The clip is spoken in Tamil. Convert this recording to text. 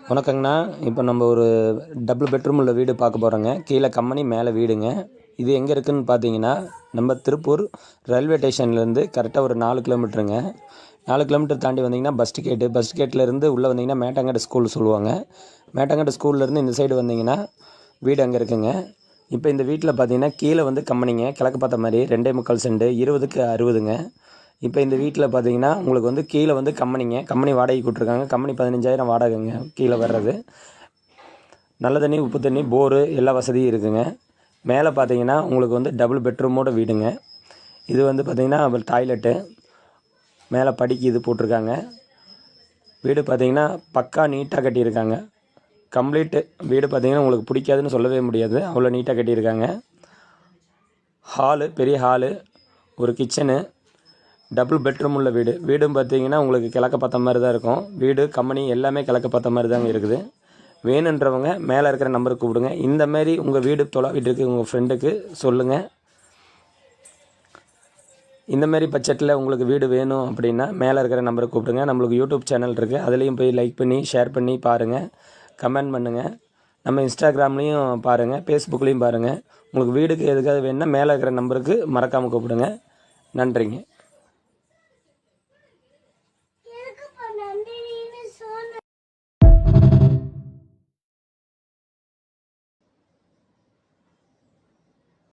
வணக்கங்கண்ணா. இப்போ நம்ம ஒரு டபுள் பெட்ரூம் உள்ள வீடு பார்க்க போகிறோங்க. கீழே கம்பெனி, மேலே வீடுங்க. இது எங்கே இருக்குதுன்னு பார்த்தீங்கன்னா, நம்ம திருப்பூர் ரயில்வே ஸ்டேஷன்லேருந்து கரெக்டாக ஒரு 4 கிலோமீட்டருங்க. 4 கிலோமீட்டர் தாண்டி வந்தீங்கன்னா பஸ் கேட்லேருந்து உள்ளே வந்தீங்கன்னா மேட்டங்காடு ஸ்கூல் சொல்லுவாங்க. மேட்டங்காடு ஸ்கூல்லேருந்து இந்த சைடு வந்தீங்கன்னா வீடு அங்கே இருக்குங்க. இப்போ இந்த வீட்டில் பார்த்தீங்கன்னா கீழே வந்து கம்பெனிங்க, கிழக்கு பார்த்த மாதிரி 2.25 சென்ட், 20க்கு 60ங்க. இப்போ இந்த வீட்டில் பார்த்தீங்கன்னா உங்களுக்கு வந்து கீழே வந்து கம்பெனி வாடகைக்கு விட்ருக்காங்க. கம்பெனி 15,000 வாடகைங்க கீழே வர்றது. நல்ல தண்ணி, உப்பு தண்ணி, போரு எல்லா வசதியும் இருக்குதுங்க. மேலே பார்த்தீங்கன்னா உங்களுக்கு வந்து டபுள் பெட்ரூமோட வீடுங்க. இது வந்து பார்த்திங்கன்னா டாய்லெட்டு, மேலே படிக்கு இது போட்டிருக்காங்க. வீடு பார்த்திங்கன்னா பக்கா நீட்டாக கட்டியிருக்காங்க. கம்ப்ளீட்டு வீடு பார்த்திங்கன்னா உங்களுக்கு பிடிக்காதுன்னு சொல்லவே முடியாது, அவ்வளோ நீட்டாக கட்டியிருக்காங்க. பெரிய ஹாலு, ஒரு கிச்சனு, டபுள் பெட்ரூம் உள்ள வீடும் பார்த்திங்கன்னா உங்களுக்கு கிழக்க பார்த்த மாதிரி தான் இருக்கும். வீடு, கம்பெனி எல்லாமே கிழக்க பார்த்த மாதிரி தாங்க இருக்குது. வேணுன்றவங்க மேலே இருக்கிற நம்பருக்கு கூப்பிடுங்க. இந்தமாரி உங்கள் வீடு தொலைவிட்டு உங்கள் ஃப்ரெண்டுக்கு சொல்லுங்கள். இந்தமாரி பட்ஜெட்டில் உங்களுக்கு வீடு வேணும் அப்படின்னா மேலே இருக்கிற நம்பருக்கு கூப்பிடுங்க. நம்மளுக்கு யூடியூப் சேனல் இருக்குது, அதுலேயும் போய் லைக் பண்ணி ஷேர் பண்ணி பாருங்கள், கமெண்ட் பண்ணுங்கள். நம்ம இன்ஸ்டாகிராம்லேயும் பாருங்கள், ஃபேஸ்புக்லேயும் பாருங்கள். உங்களுக்கு வீடுக்கு எதுக்காவது வேணுன்னா மேலே இருக்கிற நம்பருக்கு மறக்காமல் கூப்பிடுங்க. நன்றிங்க.